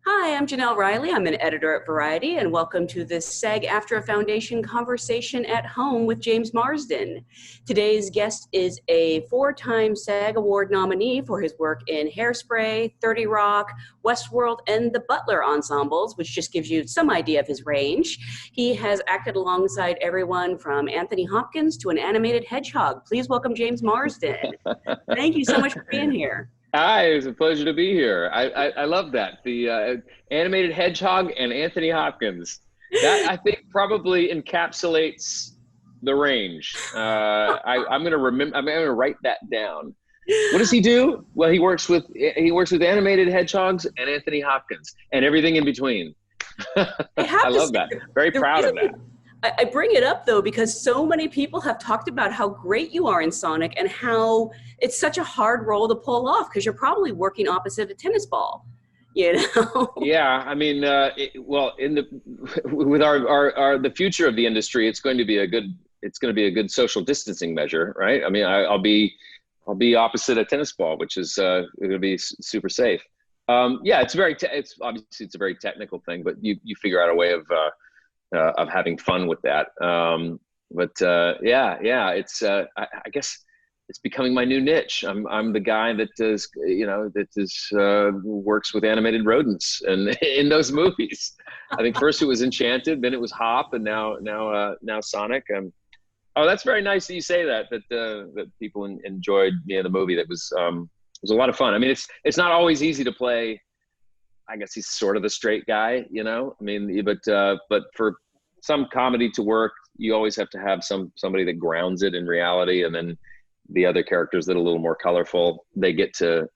Hi, I'm Jenelle Riley. I'm an editor at Variety, and welcome to this SAG-AFTRA Foundation Conversation at Home with James Marsden. Today's guest is a four-time SAG Award nominee for his work in Hairspray, 30 Rock, Westworld, and the Butler ensembles, which just gives you some idea of his range. He has acted alongside everyone from Anthony Hopkins to an animated hedgehog. Please welcome James Marsden. Thank you so much for being here. Hi, it was a pleasure to be here. I love that. The animated hedgehog and Anthony Hopkins. That, I think, probably encapsulates the range. I'm gonna write that down. What does he do? Well, he works with animated hedgehogs and Anthony Hopkins and everything in between. I love that. Very proud of that. I bring it up, though, because so many people have talked about how great you are in Sonic and how it's such a hard role to pull off because you're probably working opposite a tennis ball, you know? Yeah, I mean, with the future of the industry, it's going to be a good social distancing measure, right? I mean, I'll be opposite a tennis ball, which is going to be super safe. Yeah, it's obviously a very technical thing, but you figure out a way of having fun with that. I guess it's becoming my new niche. I'm the guy that works with animated rodents and in those movies. I think first it was Enchanted, then it was Hop, and now Sonic. Oh, that's very nice that you say that people enjoyed me in the movie. That was a lot of fun. I mean, it's not always easy to play. I guess he's sort of the straight guy, you know. I mean, but for some comedy to work, you always have to have somebody that grounds it in reality, and then the other characters that are a little more colorful, they get to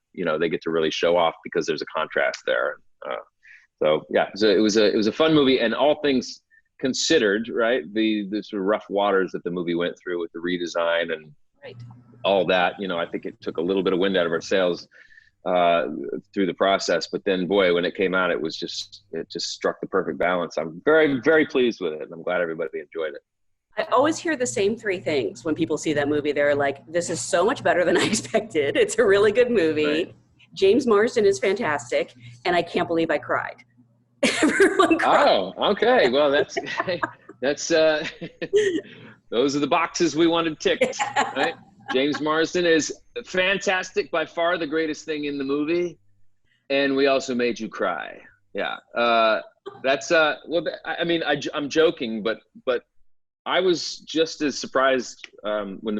really show off because there's a contrast there. So it was a fun movie, and all things considered, right? The sort of rough waters that the movie went through with the redesign and all that, I think it took a little bit of wind out of our sails through the process, but then boy, when it came out, it just struck the perfect balance. I'm very, very pleased with it, and I'm glad everybody enjoyed it. I always hear the same three things when people see that movie. They're like, this is so much better than I expected. It's a really good movie. Right. James Marsden is fantastic, and I can't believe I cried. Everyone cried. Oh, okay. Well, that's those are the boxes we wanted ticked, right? James Marsden is fantastic, by far the greatest thing in the movie, and we also made you cry. Yeah, that's well. I mean, I'm joking, but I was just as surprised when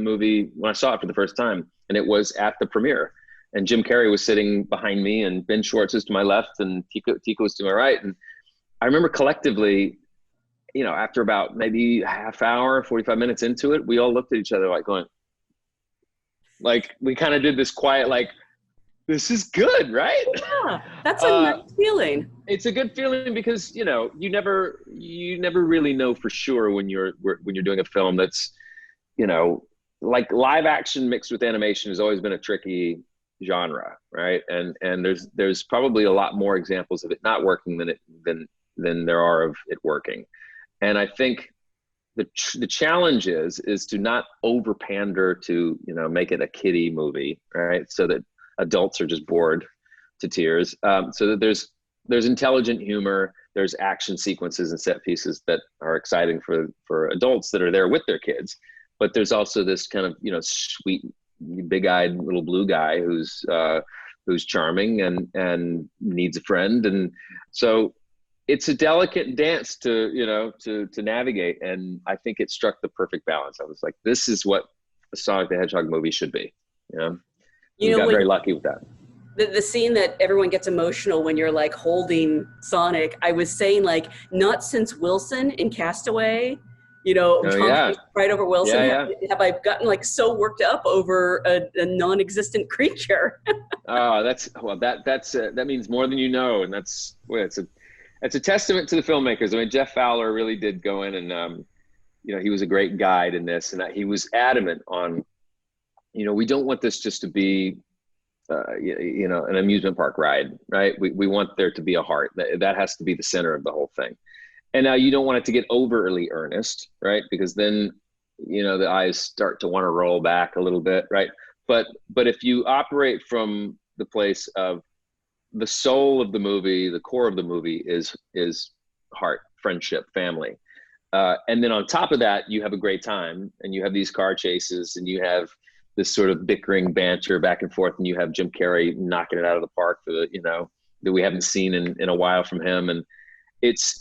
I saw it for the first time, and it was at the premiere, and Jim Carrey was sitting behind me, and Ben Schwartz was to my left, and Tico was to my right, and I remember collectively, after about maybe half hour, 45 minutes into it, we all looked at each other like going. Like we kind of did this quiet, like, this is good, right? Yeah, that's a nice feeling. It's a good feeling because you never really know for sure when you're doing a film that's, like live action mixed with animation has always been a tricky genre, right? And there's probably a lot more examples of it not working than there are of it working, and I think. The challenge is to not over pander to, make it a kiddie movie, right? So that adults are just bored to tears. So that there's intelligent humor, there's action sequences and set pieces that are exciting for adults that are there with their kids. But there's also this kind of, sweet, big-eyed little blue guy who's charming and needs a friend. And so it's a delicate dance to navigate, and I think it struck the perfect balance. I was like, this is what a Sonic the Hedgehog movie should be. We got very lucky with that. The scene that everyone gets emotional when you're like holding Sonic, I was saying like, not since Wilson in Castaway, right over Wilson, have I gotten like so worked up over a non-existent creature. That means more than you know, and it's a testament to the filmmakers. I mean, Jeff Fowler really did go in and, he was a great guide in this, and he was adamant on, we don't want this just to be, an amusement park ride, right? We want there to be a heart. That has to be the center of the whole thing. And now you don't want it to get overly earnest, right? Because then, the eyes start to want to roll back a little bit, right? But if you operate from the place of, the soul of the movie, the core of the movie is heart, friendship, family. And then on top of that, you have a great time, and you have these car chases, and you have this sort of bickering banter back and forth, and you have Jim Carrey knocking it out of the park for the, that we haven't seen in a while from him. And it's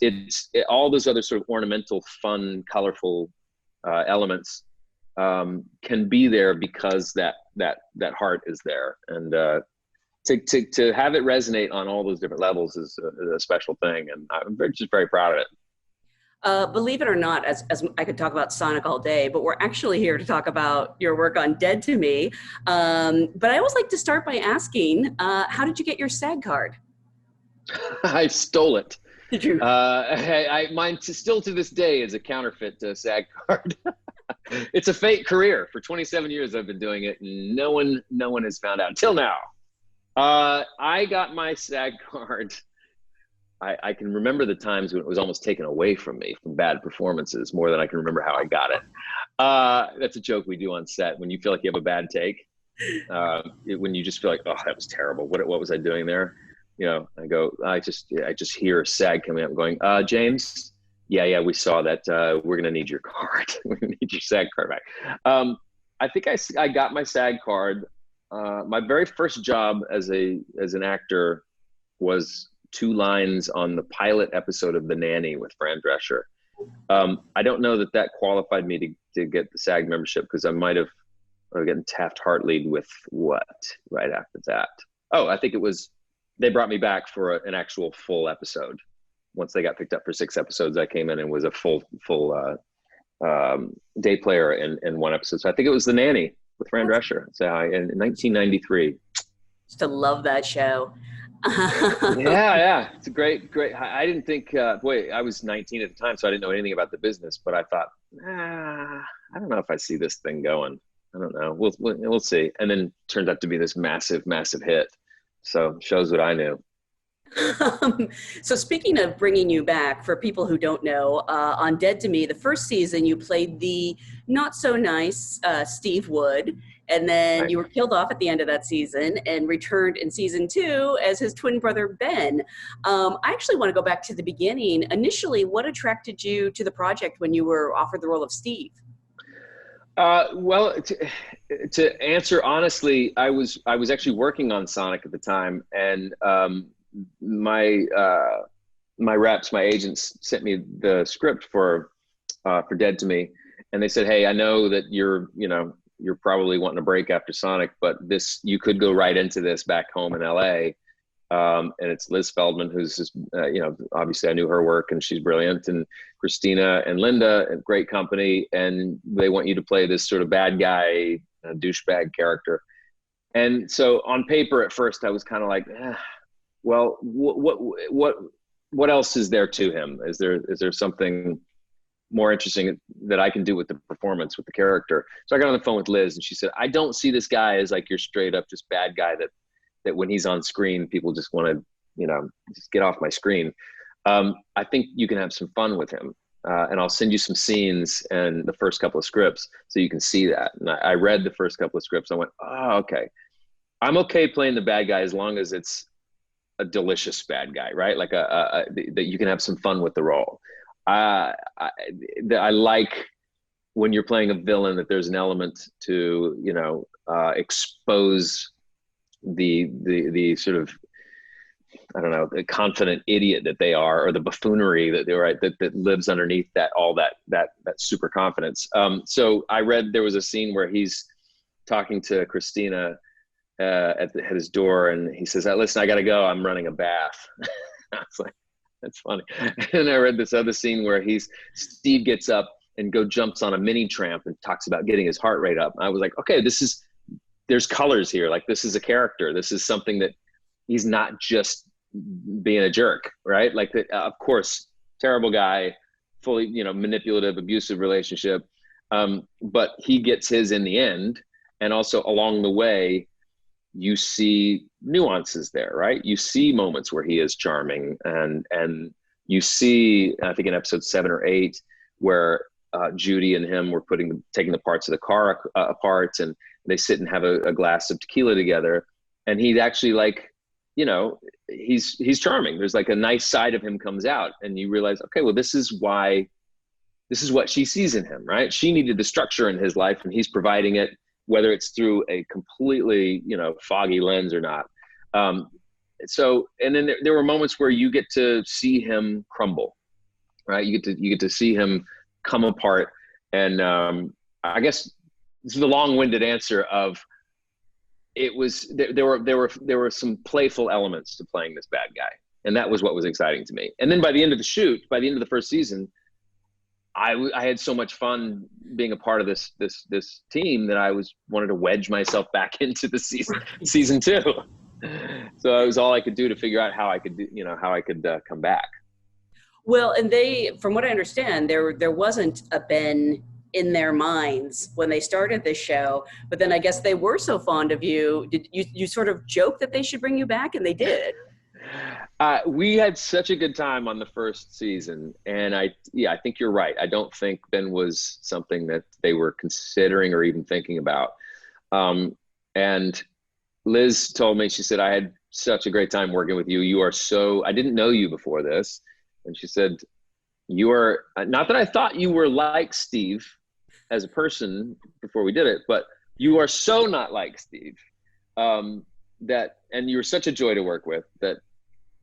all those other sort of ornamental, fun, colorful elements can be there because that heart is there. And to have it resonate on all those different levels is a special thing. And I'm just very proud of it. Believe it or not, as I could talk about Sonic all day, but we're actually here to talk about your work on Dead to Me. But I always like to start by asking, how did you get your SAG card? I stole it. Did you? Mine still to this day is a counterfeit SAG card. It's a fake career. For 27 years I've been doing it, and no one has found out until now. I got my SAG card. I can remember the times when it was almost taken away from me from bad performances more than I can remember how I got it. That's a joke we do on set when you feel like you have a bad take. When you just feel like, oh, that was terrible. What was I doing there? I just hear SAG coming up going, James, yeah, we saw that. We're going to need your card. We're going to need your SAG card back. I think I got my SAG card. My very first job as an actor was 2 lines on the pilot episode of The Nanny with Fran Drescher. I don't know that qualified me to get the SAG membership, because I might have gotten Taft-Hartley'd with what right after that. Oh, I think it was, they brought me back for an actual full episode. Once they got picked up for 6 episodes, I came in and was a full day player in one episode. So I think it was The Nanny with Fran Drescher. So in 1993. Just to love that show. Yeah, it's a great. I didn't think. I was 19 at the time, so I didn't know anything about the business. But I thought, I don't know if I see this thing going. I don't know. We'll see. And then turned out to be this massive hit. So shows what I knew. So speaking of bringing you back, for people who don't know, on Dead to Me, the first season you played the not so nice Steve Wood, and then you were killed off at the end of that season and returned in season 2 as his twin brother Ben. I actually want to go back to the beginning. Initially, what attracted you to the project when you were offered the role of Steve? Well, to answer honestly, I was actually working on Sonic at the time, and my reps, my agents, sent me the script for Dead to Me, and they said, hey, I know that you're probably wanting a break after Sonic, but you could go right into this back home in LA. And it's Liz Feldman, who's just, obviously I knew her work and she's brilliant, and Christina and Linda, a great company. And they want you to play this sort of bad guy, douchebag character. And so on paper at first I was kind of like, well, what else is there to him? Is there something more interesting that I can do with the performance, with the character? So I got on the phone with Liz, and she said, I don't see this guy as like your straight up just bad guy that when he's on screen, people just want to, just get off my screen. I think you can have some fun with him. And I'll send you some scenes and the first couple of scripts so you can see that. And I read the first couple of scripts. I went, oh, okay. I'm okay playing the bad guy as long as it's a delicious bad guy, right? Like that you can have some fun with the role. I like when you're playing a villain that there's an element to, expose the sort of, I don't know, the confident idiot that they are, or the buffoonery that they're that lives underneath that super confidence. So I read there was a scene where he's talking to Christina at his door, and he says, listen, I got to go. I'm running a bath. I was like, that's funny. And I read this other scene where Steve gets up and jumps on a mini tramp and talks about getting his heart rate up. And I was like, okay, there's colors here. Like, this is a character. This is something that he's not just being a jerk, right? Like, of course, terrible guy, fully, manipulative, abusive relationship. But he gets his in the end. And also along the way, you see nuances there, right? You see moments where he is charming, and you see, I think in episode 7 or 8, where Judy and him were taking the parts of the car apart, and they sit and have a glass of tequila together. And he'd actually you know, he's charming. There's like a nice side of him comes out, and you realize, okay, well, this is what she sees in him, right? She needed the structure in his life, and he's providing it, whether it's through a completely, you know, foggy lens or not. So, and then there were moments where you get to see him crumble, right? You get to see him come apart. And I guess this is the long-winded answer of, it was, there were some playful elements to playing this bad guy. And that was what was exciting to me. And then by the end of the shoot, by the end of the first season, I had so much fun being a part of this team that I wanted to wedge myself back into the season 2. So it was all I could do to figure out how I could come back. Well, and from what I understand, there wasn't a Ben in their minds when they started this show, but then I guess they were so fond of you. Did you sort of joke that they should bring you back, and they did? We had such a good time on the first season, and I think you're right. I don't think Ben was something that they were considering or even thinking about. And Liz told me, she said, I had such a great time working with you. You are I didn't know you before this. And she said, you are, not that I thought you were like Steve as a person before we did it, but you are so not like Steve, and you're such a joy to work with that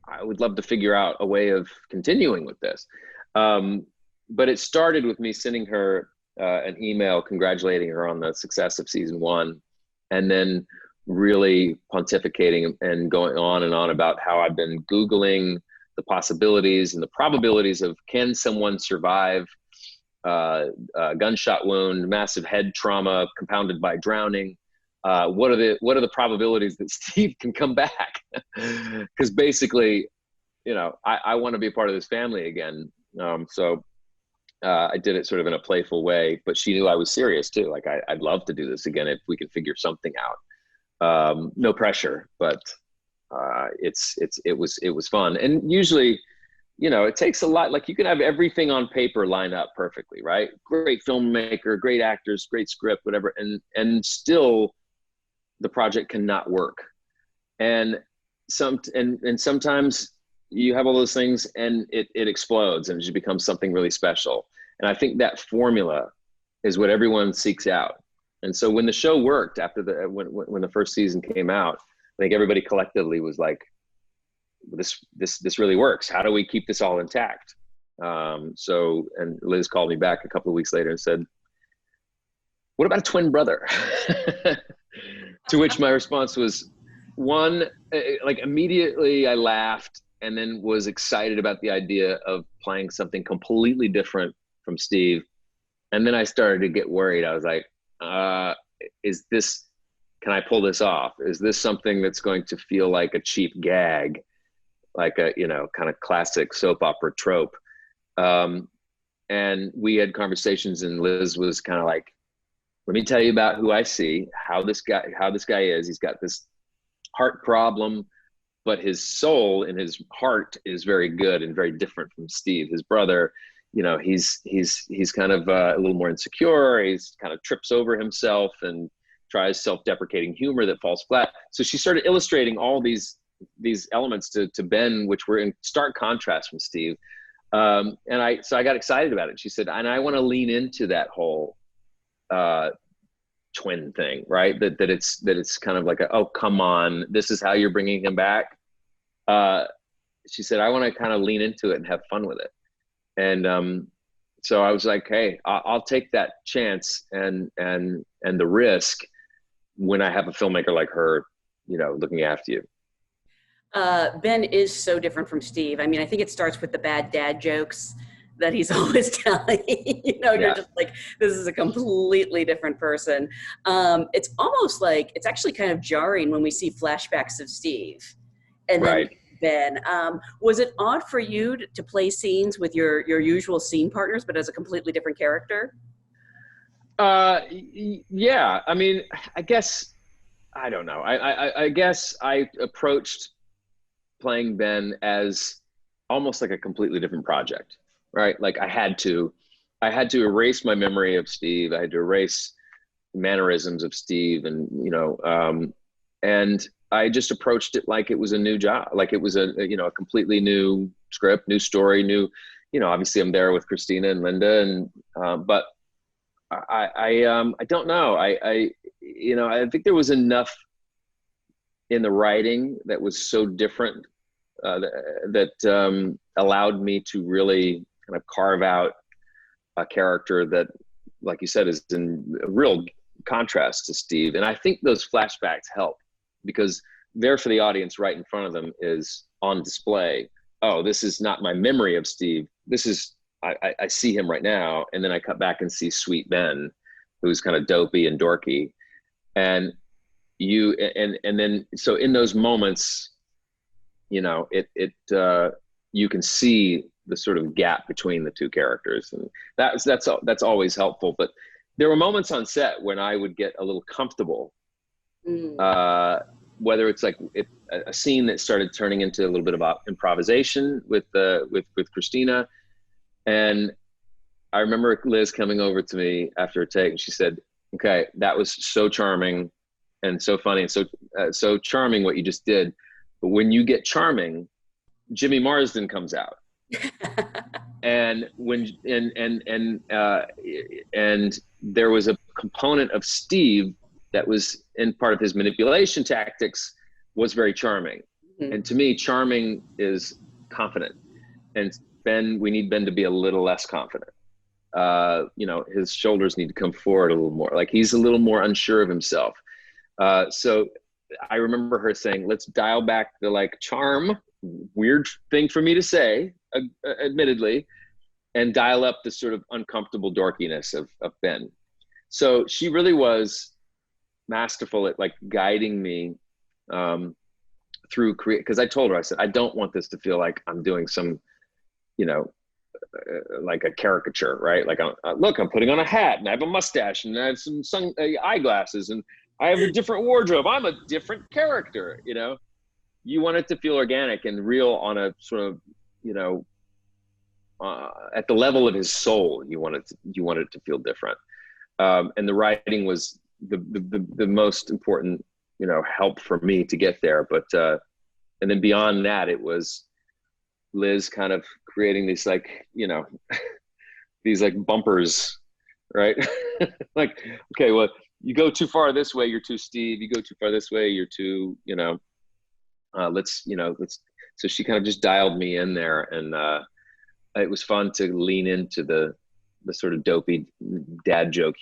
I would love to figure out a way of continuing with this. But it started with me sending her an email congratulating her on the success of season 1, and then really pontificating and going on and on about how I've been Googling the possibilities and the probabilities of, can someone survive a gunshot wound, massive head trauma compounded by drowning? What are the probabilities that Steve can come back? Because basically, you know, I want to be a part of this family again. So I did it sort of in a playful way, but she knew I was serious too. Like, I'd love to do this again if we can figure something out. No pressure, but it was fun. And usually, you know, it takes a lot. Like, you can have everything on paper line up perfectly, right? Great filmmaker, great actors, great script, whatever, and still the project cannot work. And sometimes you have all those things and it explodes and it just becomes something really special. And I think that formula is what everyone seeks out. And so when the show worked when the first season came out, I think everybody collectively was like, this really works. How do we keep this all intact? And Liz called me back a couple of weeks later and said, what about a twin brother? To which my response was, one, like, immediately I laughed and then was excited about the idea of playing something completely different from Steve. And then I started to get worried. I was like, can I pull this off? Is this something that's going to feel like a cheap gag, like a, you know, kind of classic soap opera trope? And we had conversations, and Liz was kind of like, let me tell you about who I see, how this guy is. He's got this heart problem, but his soul and his heart is very good and very different from Steve, his brother. You know, he's kind of a little more insecure. He's kind of trips over himself and tries self-deprecating humor that falls flat. So she started illustrating all these elements to Ben, which were in stark contrast from Steve. So I got excited about it. She said, and I want to lean into that whole twin thing, right? That it's kind of like oh, come on, this is how you're bringing him back. She said, I want to kind of lean into it and have fun with it. And so I was like, hey, I'll take that chance and the risk when I have a filmmaker like her, you know, looking after you. Ben is so different from Steve. I mean, I think it starts with the bad dad jokes that he's always telling. You know, you're just like, this is a completely different person. It's almost like, it's actually kind of jarring when we see flashbacks of Steve. And then Ben, was it odd for you to play scenes with your usual scene partners, but as a completely different character? Yeah, I mean, I guess, I don't know. I guess I approached playing Ben as almost like a completely different project, right? Like I had to erase my memory of Steve. I had to erase mannerisms of Steve, and, you know, and I just approached it like it was a new job, like it was a completely new script, new story, new, obviously I'm there with Christina and Linda, and but I don't know. I think there was enough in the writing that was so different that allowed me to really kind of carve out a character that, like you said, is in real contrast to Steve. And I think those flashbacks help, because there for the audience right in front of them is on display. Oh, this is not my memory of Steve. This is, I see him right now. And then I cut back and see sweet Ben, who's kind of dopey and dorky. And then, so in those moments, you can see the sort of gap between the two characters. And that's always helpful. But there were moments on set when I would get a little comfortable, whether it's like a scene that started turning into a little bit about improvisation with Christina. And I remember Liz coming over to me after a take, and she said, "Okay, that was so charming and so funny and so charming what you just did. But when you get charming, Jimmy Marsden comes out." And and there was a component of Steve that was in part of his manipulation tactics was very charming. Mm-hmm. And to me, charming is confident. And we need Ben to be a little less confident. His shoulders need to come forward a little more. Like he's a little more unsure of himself. So I remember her saying, "Let's dial back the charm," weird thing for me to say, admittedly, and dial up the sort of uncomfortable dorkiness of Ben. So she really was masterful at guiding me through because I told her, I said, "I don't want this to feel like I'm doing some, like a caricature, right? Like, look, I'm putting on a hat and I have a mustache and I have some eyeglasses and I have a different wardrobe. I'm a different character, You want it to feel organic and real on a sort of, at the level of his soul. You want it to feel different. And the writing was the most important, help for me to get there. But and then beyond that, it was Liz kind of creating these these bumpers, right? Okay, well, you go too far this way, you're too Steve. You go too far this way, you're too, let's. So she kind of just dialed me in there, and it was fun to lean into the sort of dopey dad joke,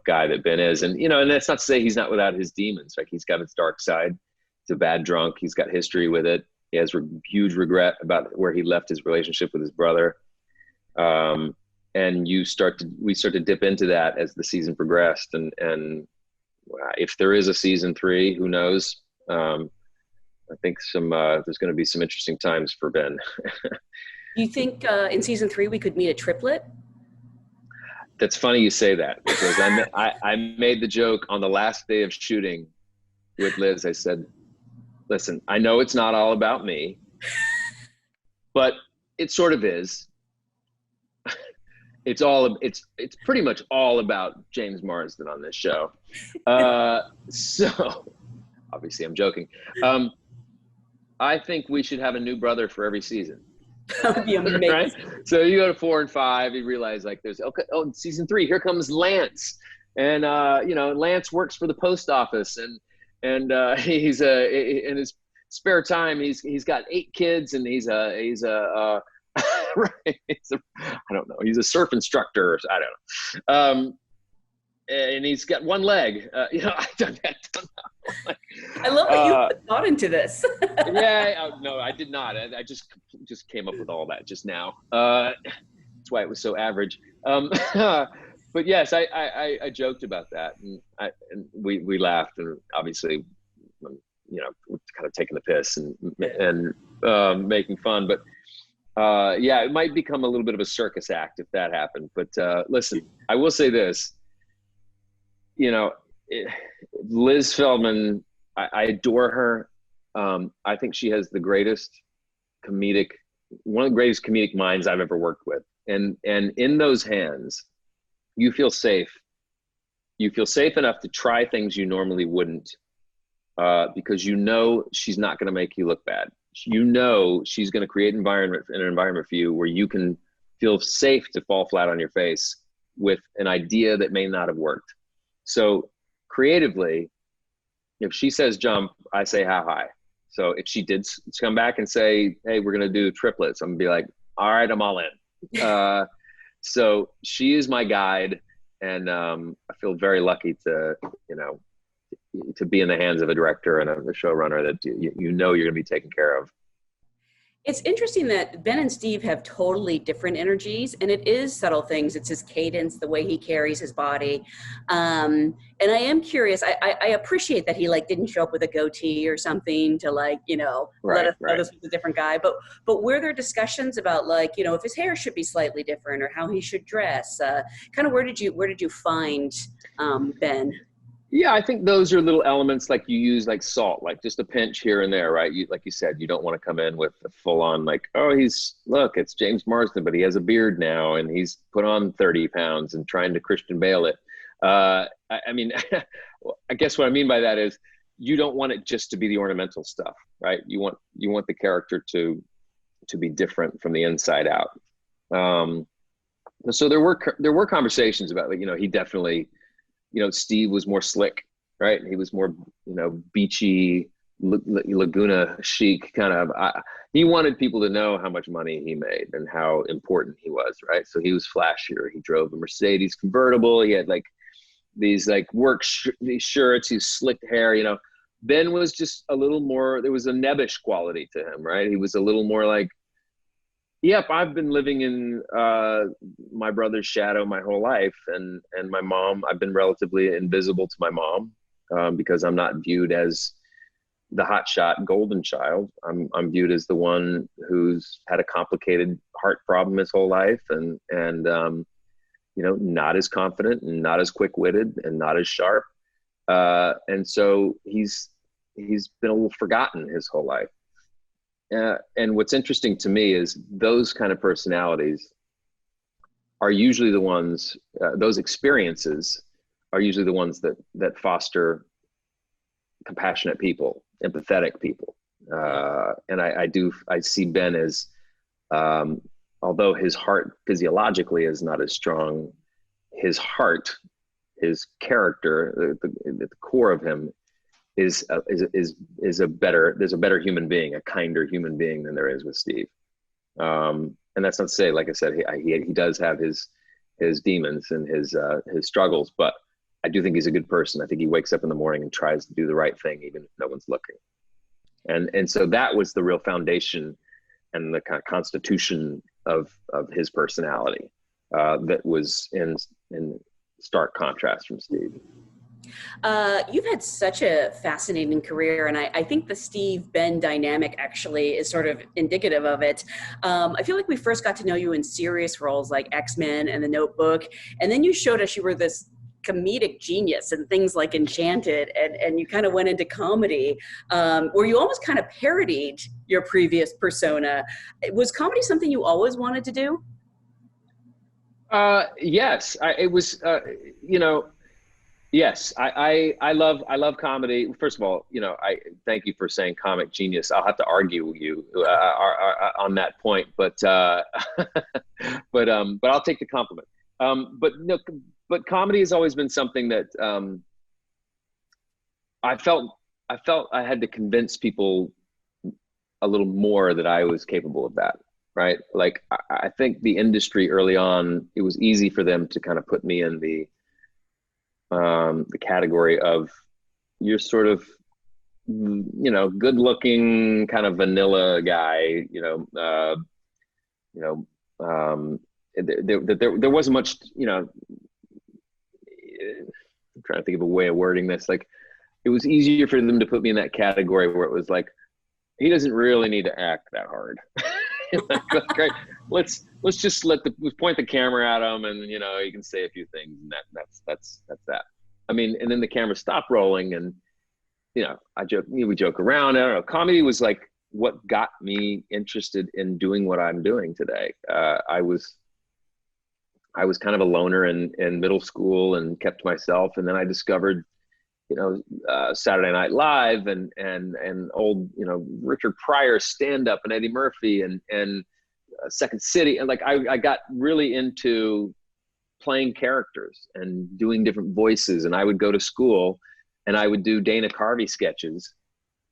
guy that Ben is. And, and that's not to say he's not without his demons. Like he's got his dark side. He's a bad drunk. He's got history with it. He has huge regret about where he left his relationship with his brother. And we start to dip into that as the season progressed. And if there is a season 3, who knows? I think there's going to be some interesting times for Ben. Do you think in season 3 we could meet a triplet? That's funny you say that, because I made the joke on the last day of shooting with Liz. I said, "Listen, I know it's not all about me, but it sort of is. It's pretty much all about James Marsden on this show." So obviously I'm joking. I think we should have a new brother for every season. That would be amazing. Right? So you go to 4 and 5, you realize there's season 3, here comes Lance. And Lance works for the post office, and he's in his spare time he's got 8 kids, and he's a right, I don't know, he's a surf instructor, I don't know. And he's got 1 leg. I don't know. I love that you put thought into this. Yeah, no, I did not. I just came up with all that just now. That's why it was so average. But yes, I joked about that, and we laughed, and obviously, we're kind of taking the piss and making fun. But yeah, it might become a little bit of a circus act if that happened. But listen, I will say this. Liz Feldman, I adore her. I think she has one of the greatest comedic minds I've ever worked with. And in those hands, you feel safe. You feel safe enough to try things you normally wouldn't. because you know she's not going to make you look bad. You know she's going to create an environment for you where you can feel safe to fall flat on your face with an idea that may not have worked. So creatively, if she says jump, I say how high. So if she did come back and say, hey, we're going to do triplets, I'm going to be like, all right, I'm all in. So she is my guide. And I feel very lucky to, to be in the hands of a director and a showrunner that you know you're going to be taken care of. It's interesting that Ben and Steve have totally different energies, and it is subtle things. It's his cadence, the way he carries his body. And I am curious, I appreciate that he didn't show up with a goatee or something to let us know this was a different guy. But were there discussions about if his hair should be slightly different or how he should dress? Kind of where did you find Ben? Yeah, I think those are little elements like you use like salt, like just a pinch here and there, right? Like you said, you don't want to come in with a full on it's James Marsden, but he has a beard now and he's put on 30 pounds and trying to Christian Bale it. I mean, I guess what I mean by that is you don't want it just to be the ornamental stuff, right? You want the character to be different from the inside out. So there were conversations about he definitely, Steve was more slick, right? He was more, beachy, Laguna chic kind of. He wanted people to know how much money he made and how important he was, right? So he was flashier. He drove a Mercedes convertible. He had these these shirts, his slicked hair. Ben was just a little more. There was a nebbish quality to him, right? He was a little more like, yep, I've been living in my brother's shadow my whole life, and my mom, I've been relatively invisible to my mom because I'm not viewed as the hotshot golden child. I'm viewed as the one who's had a complicated heart problem his whole life, and not as confident and not as quick-witted and not as sharp, and so he's been a little forgotten his whole life. And what's interesting to me is those kind of personalities are usually the ones, those experiences are usually the ones that foster compassionate people, empathetic people. And I see Ben as, although his heart physiologically is not as strong, his heart, his character, the core of him is a better human being, a kinder human being than there is with Steve. And that's not to say, like I said, he does have his demons and his struggles, but I do think he's a good person. I think he wakes up in the morning and tries to do the right thing, even if no one's looking. And so that was the real foundation and the kind of constitution of his personality that was in stark contrast from Steve. You've had such a fascinating career, and I think the Steve-Ben dynamic actually is sort of indicative of it. I feel like we first got to know you in serious roles like X-Men and The Notebook, and then you showed us you were this comedic genius and things like Enchanted, and you kind of went into comedy, where you almost kind of parodied your previous persona. Was comedy something you always wanted to do? Yes, it was, yes, I love comedy. First of all, I thank you for saying comic genius. I'll have to argue with you on that point, but but I'll take the compliment. But comedy has always been something that I felt I had to convince people a little more that I was capable of that. Right? Like I think the industry early on, it was easy for them to kind of put me in the category of you're sort of, good looking kind of vanilla guy, there wasn't much, I'm trying to think of a way of wording this. Like it was easier for them to put me in that category where it was like, he doesn't really need to act that hard. Great. Let's just point the camera at him, and you can say a few things, and that's that. I mean, and then the camera stopped rolling, and we joke around. I don't know. Comedy was like what got me interested in doing what I'm doing today. I was kind of a loner in middle school and kept to myself, and then I discovered Saturday Night Live and old, Richard Pryor stand-up and Eddie Murphy and Second City. And like, I got really into playing characters and doing different voices. And I would go to school and I would do Dana Carvey sketches,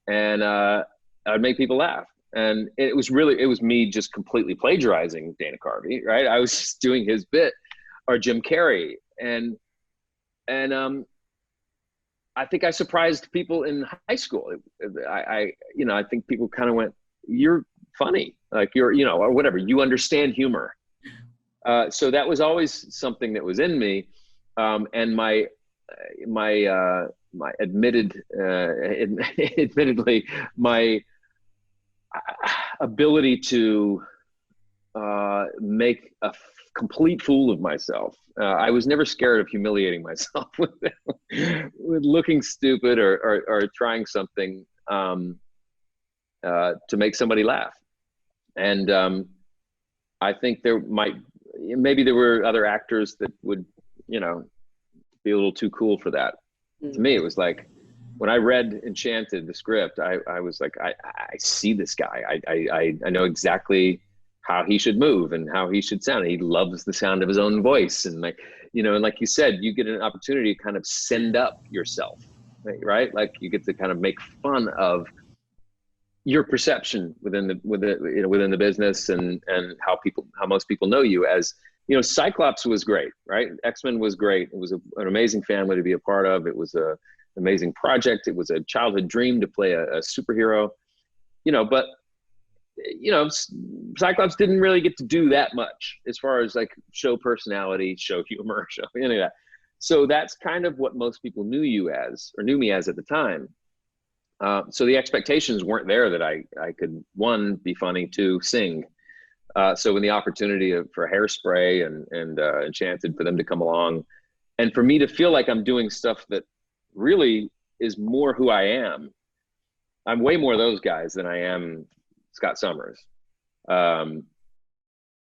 and I would make people laugh. And it was me just completely plagiarizing Dana Carvey, right? I was just doing his bit, or Jim Carrey. And I think I surprised people in high school. I think people kind of went, "You're funny, like or whatever. You understand humor." So that was always something that was in me, and my admittedly, my ability to make a complete fool of myself. I was never scared of humiliating myself with looking stupid or trying something to make somebody laugh. And I think maybe there were other actors that would, be a little too cool for that. Mm-hmm. To me, it was like, when I read Enchanted, the script, I was like, I see this guy. I know exactly how he should move and how he should sound. He loves the sound of his own voice. And like, and like you said, you get an opportunity to kind of send up yourself, right? Like you get to kind of make fun of your perception within the business and how most people know you as, Cyclops was great, right? X-Men was great. It was an amazing family to be a part of. It was an amazing project. It was a childhood dream to play a superhero, but Cyclops didn't really get to do that much as far as like show personality, show humor, show any of that. So that's kind of what most people knew me as at the time. So the expectations weren't there that I could, one, be funny, two, sing. So when the opportunity for Hairspray and Enchanted, for them to come along and for me to feel like I'm doing stuff that really is more who I am. I'm way more those guys than I am Scott Summers. And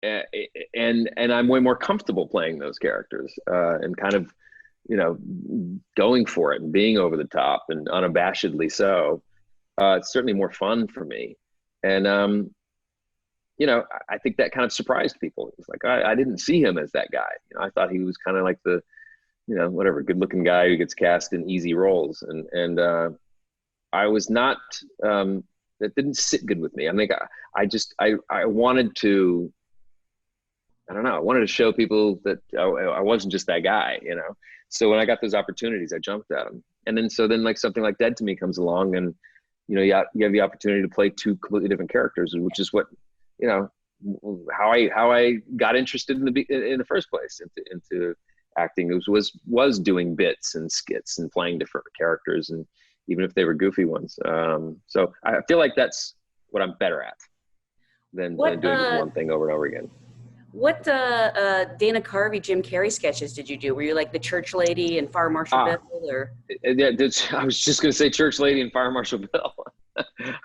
I'm way more comfortable playing those characters and kind of, going for it and being over the top and unabashedly so. It's certainly more fun for me. And, I think that kind of surprised people. It's like, I didn't see him as that guy. I thought he was kind of like the, whatever, good looking guy who gets cast in easy roles. And I was not, that didn't sit good with me. I think I wanted to, I wanted to show people that I wasn't just that guy, So when I got those opportunities, I jumped at them. And then like something like Dead to Me comes along, and you have the opportunity to play two completely different characters, which is what how I got interested in the first place into acting. It was doing bits and skits and playing different characters, and even if they were goofy ones. So I feel like that's what I'm better at than doing just one thing over and over again. What Dana Carvey, Jim Carrey sketches did you do? Were you like the church lady and Fire Marshal Bill, or? Yeah, I was just going to say church lady and Fire Marshal Bill.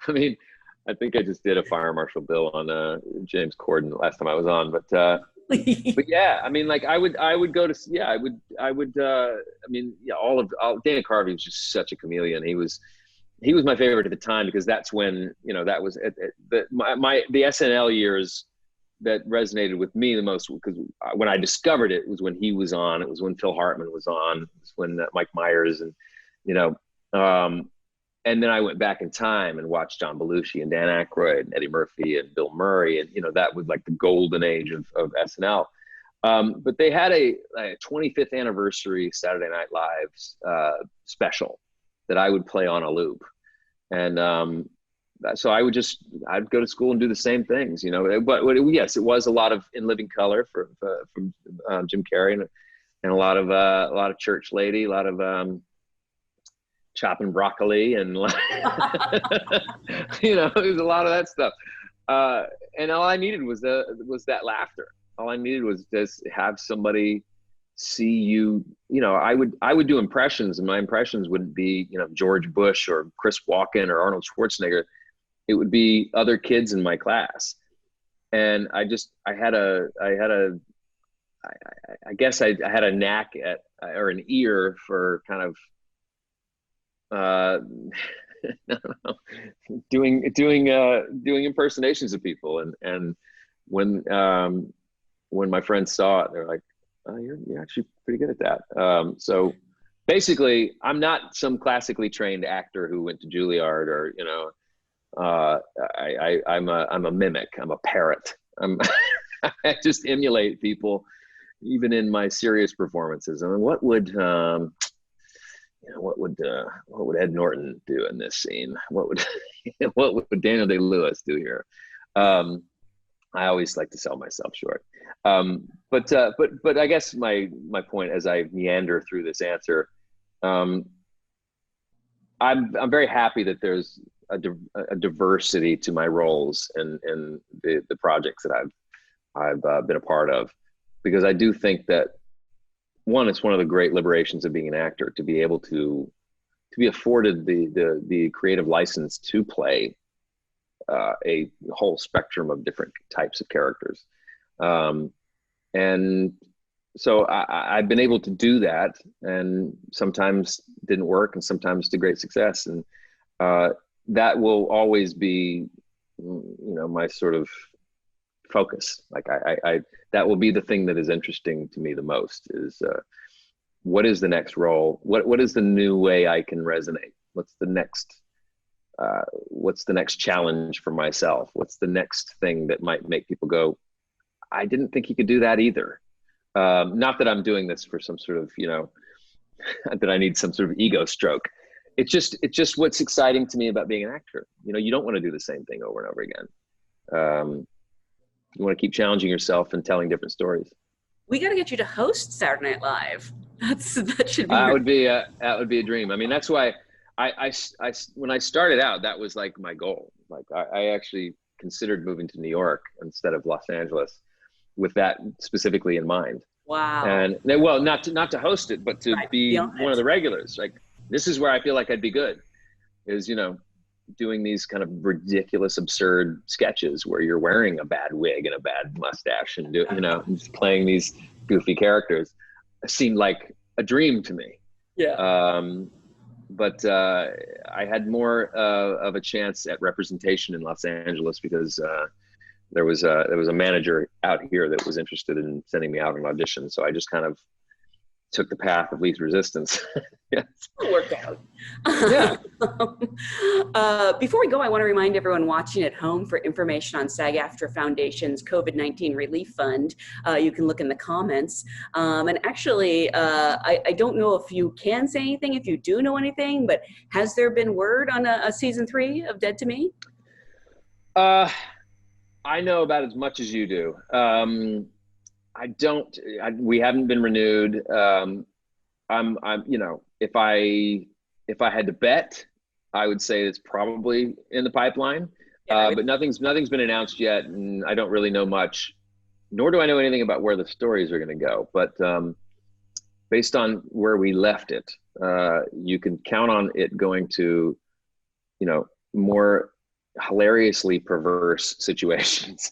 I mean, I think I just did a Fire Marshal Bill on James Corden last time I was on, but yeah, I mean, like I would go to, yeah, I would, I mean, yeah, all Dana Carvey was just such a chameleon. He was my favorite at the time, because that's when, that was the SNL years that resonated with me the most, because when I discovered it was when he was on. It was when Phil Hartman was on. It was when Mike Myers and and then I went back in time and watched John Belushi and Dan Aykroyd and Eddie Murphy and Bill Murray, and that was like the golden age of SNL. But they had a 25th anniversary Saturday Night Live special that I would play on a loop, and so I'd go to school and do the same things, But yes, it was a lot of In Living Color from Jim Carrey, and a lot of church lady, a lot of chopping broccoli, and there's a lot of that stuff. And all I needed was that laughter. All I needed was just have somebody see you. I would do impressions, and my impressions wouldn't be George Bush or Chris Walken or Arnold Schwarzenegger. It would be other kids in my class. And I had a knack at, or an ear for kind of I don't know, doing impersonations of people, and when my friends saw it, they're like, "Oh, you're actually pretty good at that." So basically, I'm not some classically trained actor who went to Juilliard, or I'm a mimic. I'm a parrot. I just emulate people, even in my serious performances. I mean, what would Ed Norton do in this scene? What would what would Daniel Day-Lewis do here? I always like to sell myself short. But I guess my point, as I meander through this answer, I'm very happy that there's a diversity to my roles and the projects that I've been a part of, because I do think that, one, it's one of the great liberations of being an actor, to be able to be afforded the creative license to play a whole spectrum of different types of characters. And so I've been able to do that, and sometimes didn't work and sometimes to great success. And that will always be, my sort of focus. Like I that will be the thing that is interesting to me the most, is what is the next role? What is the new way I can resonate? What's the next challenge for myself? What's the next thing that might make people go, I didn't think he could do that either. Not that I'm doing this for some sort of, that I need some sort of ego stroke. It's just what's exciting to me about being an actor. You don't want to do the same thing over and over again. You want to keep challenging yourself and telling different stories. We got to get you to host Saturday Night Live. That should be. That would be a dream. I mean, that's why I when I started out, that was like my goal. Like I actually considered moving to New York instead of Los Angeles, with that specifically in mind. Wow. And well, not to host it, but to be one of the regulars. Like, this is where I feel like I'd be good, is, doing these kind of ridiculous, absurd sketches where you're wearing a bad wig and a bad mustache and just playing these goofy characters. It seemed like a dream to me. Yeah. But I had more of a chance at representation in Los Angeles, because there was a manager out here that was interested in sending me out on audition. So I just kind of took the path of least resistance. Yeah. It'll work out. Yeah. Before we go, I want to remind everyone watching at home, for information on SAG-AFTRA Foundation's COVID-19 Relief Fund, you can look in the comments. And actually, I don't know if you can say anything, if you do know anything, but has there been word on a season 3 of Dead to Me? I know about as much as you do. We haven't been renewed. If I had to bet, I would say it's probably in the pipeline. But nothing's been announced yet, and I don't really know much, nor do I know anything about where the stories are going to go. But based on where we left it, you can count on it going to, more hilariously perverse situations.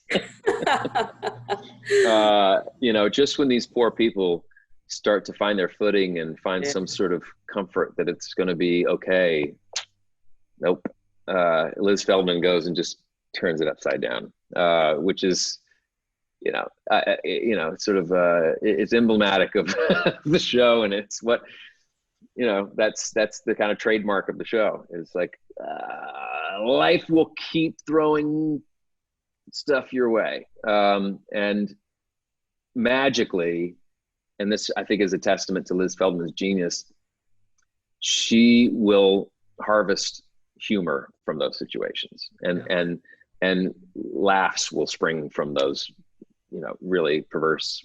Just when these poor people start to find their footing and find some sort of comfort that it's going to be okay. Nope. Liz Feldman goes and just turns it upside down, which is, sort of, it's emblematic of the show, and it's what, that's the kind of trademark of the show. It's like, life will keep throwing stuff your way, and magically, and this I think is a testament to Liz Feldman's genius, she will harvest humor from those situations, and laughs will spring from those really perverse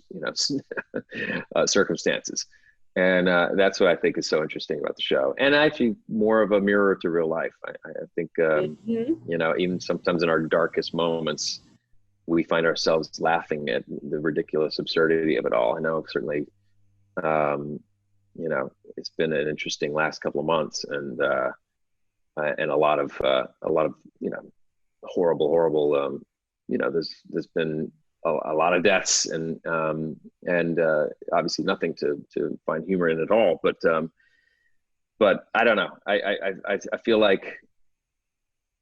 circumstances. And that's what I think is so interesting about the show, and actually more of a mirror to real life. I think even sometimes in our darkest moments, we find ourselves laughing at the ridiculous absurdity of it all. I know certainly, it's been an interesting last couple of months, and a lot of horrible. There's been a lot of deaths, and obviously nothing to find humor in at all. But but I don't know. I feel like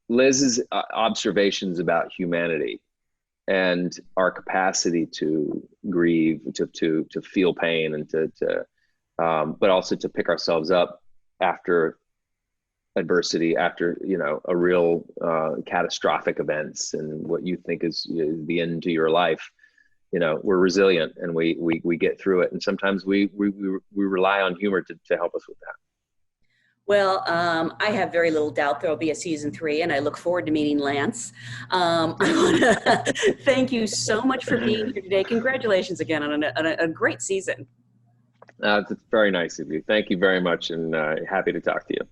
Liz's observations about humanity and our capacity to grieve, to feel pain, and but also to pick ourselves up after adversity, after a real catastrophic events, and what you think is the end to your life. We're resilient, and we get through it, and sometimes we rely on humor to help us with that. Well, I have very little doubt there will be a season 3, and I look forward to meeting Lance. I want to thank you so much for being here today. Congratulations again on a great season. It's very nice of you. Thank you very much, and happy to talk to you.